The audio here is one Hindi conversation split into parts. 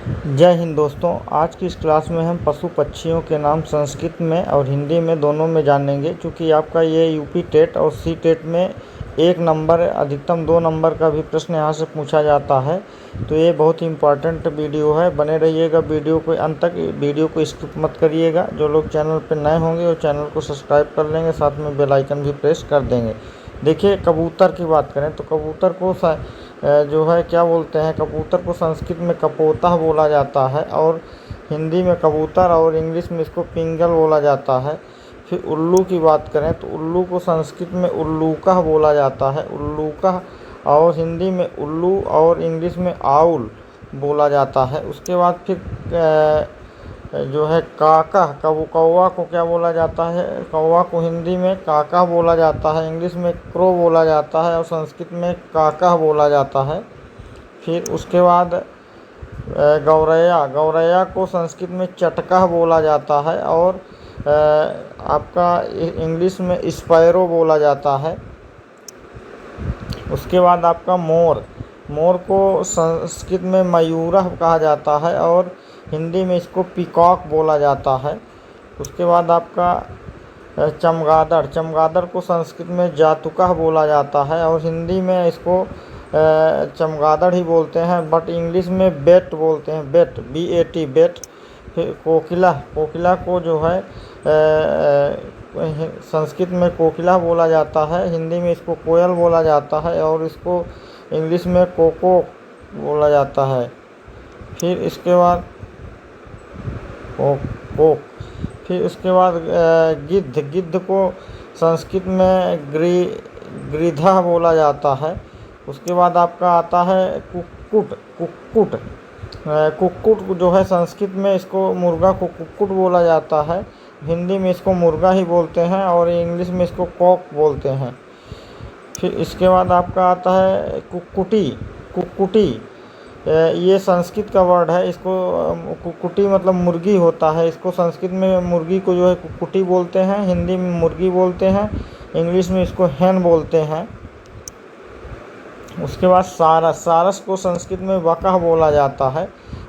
जय हिंद दोस्तों। आज की इस क्लास में हम पशु पक्षियों के नाम संस्कृत में और हिंदी में दोनों में जानेंगे। क्योंकि आपका ये यूपी टेट और सी टेट में 1 नंबर अधिकतम 2 नंबर का भी प्रश्न यहाँ से पूछा जाता है। तो ये बहुत ही इम्पॉर्टेंट वीडियो है, बने रहिएगा वीडियो को अंत तक। वीडियो को स्किप मत करिएगा। जो लोग चैनल पर नए होंगे वो चैनल को सब्सक्राइब कर लेंगे, साथ में बेल आइकन भी प्रेस कर देंगे। देखिए, कबूतर की बात करें तो कबूतर को जो है क्या बोलते हैं, कबूतर को संस्कृत में कपोता बोला जाता है और हिंदी में कबूतर और इंग्लिश में इसको पिंगल बोला जाता है। फिर उल्लू की बात करें तो उल्लू को संस्कृत में उल्लूका बोला जाता है, उल्लूका, और हिंदी में उल्लू और इंग्लिश में आउल बोला जाता है। उसके बाद फिर जो है काका, कौवा को क्या बोला जाता है, कौवा को हिंदी में काका बोला जाता है, इंग्लिश में क्रो बोला जाता है और संस्कृत में काका बोला जाता है। फिर उसके बाद गौरैया, गौरैया को संस्कृत में चटका बोला जाता है और आपका इंग्लिश में स्पैरो बोला जाता है। उसके बाद आपका मोर, मोर को संस्कृत में मयूरः कहा जाता है और हिंदी में इसको पीकॉक बोला जाता है। उसके बाद आपका चमगादड़, चमगादड़ को संस्कृत में जातुका बोला जाता है और हिंदी में इसको चमगादड़ ही बोलते हैं, बट इंग्लिश में बेट बोलते हैं, बेट, BAT, बेट। फिर कोकिला, कोकिला को जो है संस्कृत में कोकिला बोला जाता है, हिंदी में इसको कोयल बोला जाता है और इसको इंग्लिश में कोको बोला जाता है। फिर इसके बाद कोक। फिर उसके बाद गिद्ध, गिद्ध को संस्कृत में गृधा बोला जाता है। उसके बाद आपका आता है कुक्कुट, कुक्कुट, कुक्कुट जो है संस्कृत में इसको मुर्गा को कुक्कुट बोला जाता है, हिंदी में इसको मुर्गा ही बोलते हैं और इंग्लिश में इसको कॉक बोलते हैं। फिर इसके बाद आपका आता है कुक्कुटी, कुक्कुटी, ये संस्कृत का वर्ड है। इसको कुक्कुटी मतलब मुर्गी होता है, इसको संस्कृत में मुर्गी को जो है कुक्कुटी बोलते हैं, हिंदी में मुर्गी बोलते हैं, इंग्लिश में इसको हैन बोलते हैं। उसके बाद सारस, सारस को संस्कृत में बका बोला जाता है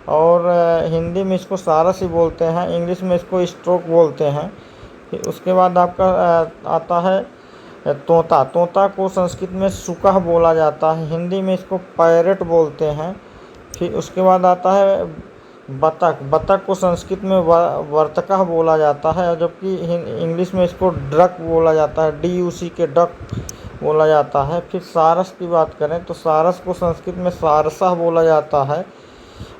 और हिंदी में इसको सारस ही बोलते हैं, इंग्लिश में इसको स्ट्रोक बोलते हैं। फिर उसके बाद आपका आता है तोता, तोता को संस्कृत में सुका बोला जाता है, हिंदी में इसको पैरेट बोलते हैं। फिर उसके बाद आता है बतख, बतख को संस्कृत में वर्तका बोला जाता है और जबकि इंग्लिश में इसको डक बोला जाता है, DUC के डक बोला जाता है। फिर सारस की बात करें तो सारस को संस्कृत में सारसा बोला जाता है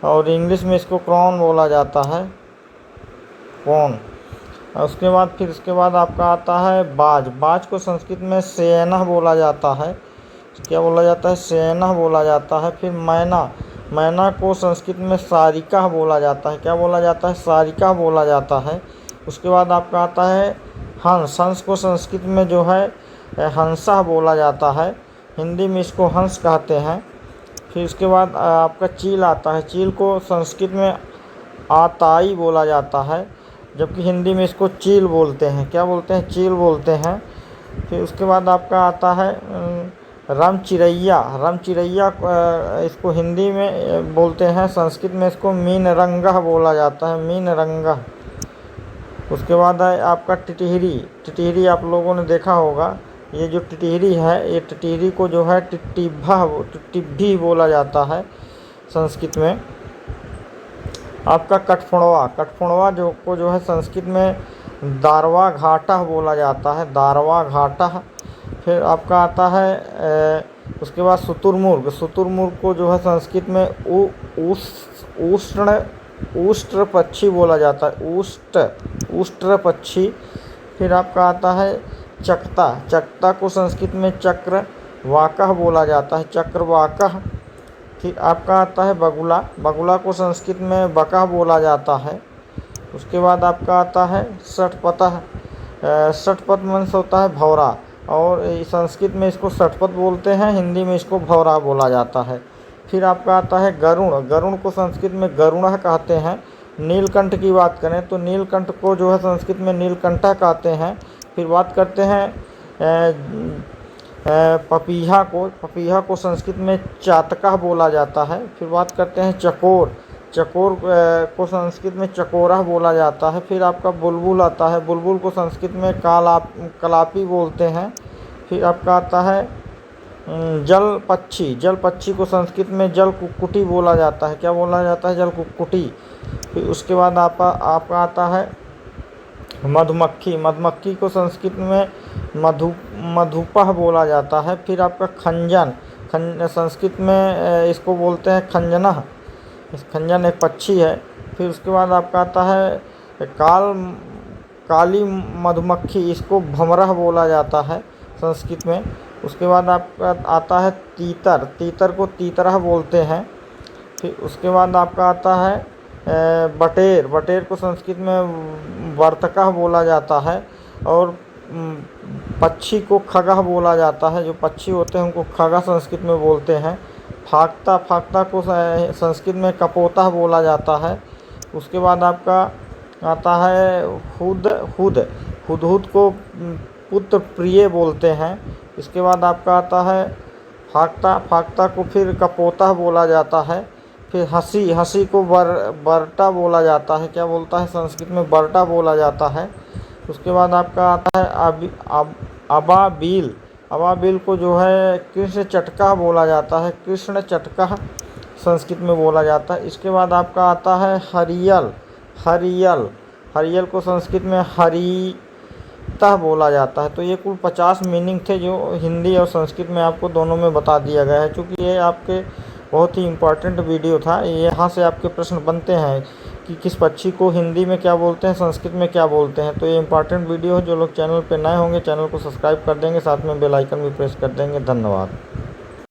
और इंग्लिश में इसको क्रॉन बोला जाता है, कौन। उसके बाद फिर इसके बाद आपका आता है बाज, बाज को संस्कृत में सेना बोला जाता है, क्या बोला जाता है, सेना बोला जाता है। फिर मैना, मैना को संस्कृत में सारिका बोला जाता है, क्या बोला जाता है, सारिका बोला जाता है। उसके बाद आपका आता है हंस, हंस को संस्कृत में जो है हंसा बोला जाता है, हिंदी में इसको हंस कहते हैं। फिर इसके बाद आपका चील आता है, चील को संस्कृत में आताई बोला जाता है जबकि हिंदी में इसको चील बोलते हैं, क्या बोलते हैं, चील बोलते हैं। फिर उसके बाद आपका आता है रामचिरैया, रामचिरैया इसको हिंदी में बोलते हैं, संस्कृत में इसको मीनरंगा बोला जाता है, मीनरंगा। उसके बाद है आपका टिटहिरी, टिटहिरी आप लोगों ने देखा होगा, ये जो टिटहिरी है ये टिटहिरी को जो है टिट्टिभी बोला जाता है संस्कृत में। आपका कठफोड़वा, कठफोड़वा जो है संस्कृत में दारवा घाटा बोला जाता है, दारवा घाटा। फिर आपका आता है उसके बाद शुतुरमुर्ग, शुतुरमुर्ग को जो है संस्कृत में उष्ट्र पक्षी बोला जाता है, उष्ट्र पक्षी। फिर आपका आता है चकता, चकता को संस्कृत में चक्र वाकह बोला जाता है, चक्रवाकह। फिर आपका आता है बगुला, बगुला को संस्कृत में बका बोला जाता है। उसके बाद आपका आता है षटपथ, षटपथ मीन्स होता है भौरा और संस्कृत में इसको षटपथ बोलते हैं, हिंदी में इसको भौरा बोला जाता है। फिर आपका आता है गरुड़, गरुड़ को संस्कृत में गरुणः कहते हैं। नीलकंठ की बात करें तो नीलकंठ को जो है संस्कृत में नीलकंठा कहते हैं। फिर बात करते हैं पपीहा को, पपीहा को संस्कृत में चातका बोला जाता है। फिर बात करते हैं चकोर, चकोर को संस्कृत में चकोरा बोला जाता है। फिर आपका बुलबुल आता है, बुलबुल को संस्कृत में कलापी बोलते हैं। फिर आपका आता है जल पक्षी, जल पक्षी को संस्कृत में जल कुक्कुटी बोला जाता है। क्या बोला जाता है? जल कुक्कुटी। फिर उसके बाद आपका आता है मधुमक्खी, मधुमक्खी को संस्कृत में मधुपह बोला जाता है। फिर आपका खंजन, संस्कृत में इसको बोलते हैं खंजना, खंजन एक पक्षी है। फिर उसके बाद आपका आता है काली मधुमक्खी, इसको भंवरा बोला जाता है संस्कृत में। उसके बाद आपका आता है तीतर, तीतर को तीतरा बोलते हैं। फिर उसके बाद आपका आता है बटेर, बटेर को संस्कृत में वर्तका बोला जाता है। और पक्षी को खगा बोला जाता है, जो पक्षी होते हैं उनको खगा संस्कृत में बोलते हैं। फाख्ता, फाख्ता को संस्कृत में कपोता बोला जाता है। उसके बाद आपका आता है हुदहुद को पुत्र प्रिय बोलते हैं। इसके बाद आपका आता है फाख्ता, फाख्ता को फिर कपोता बोला जाता है। फिर हंसी, हंसी को बरटा बोला जाता है। क्या बोलता है? संस्कृत में बरटा बोला जाता है। उसके बाद आपका आता है अबाबील, अबाबील को जो है कृष्ण चटका बोला जाता है, कृष्ण चटका संस्कृत में बोला जाता है। इसके बाद आपका आता है हरियल, हरियल, हरियल को संस्कृत में हरिता बोला जाता है। तो ये कुल 50 मीनिंग थे जो हिंदी और संस्कृत में आपको दोनों में बता दिया गया है। क्योंकि ये आपके बहुत ही इम्पोर्टेंट वीडियो था, यहाँ से आपके प्रश्न बनते हैं कि किस पक्षी को हिंदी में क्या बोलते हैं, संस्कृत में क्या बोलते हैं। तो ये इम्पोर्टेंट वीडियो है। जो लोग चैनल पे नए होंगे चैनल को सब्सक्राइब कर देंगे, साथ में बेल आइकन भी प्रेस कर देंगे। धन्यवाद।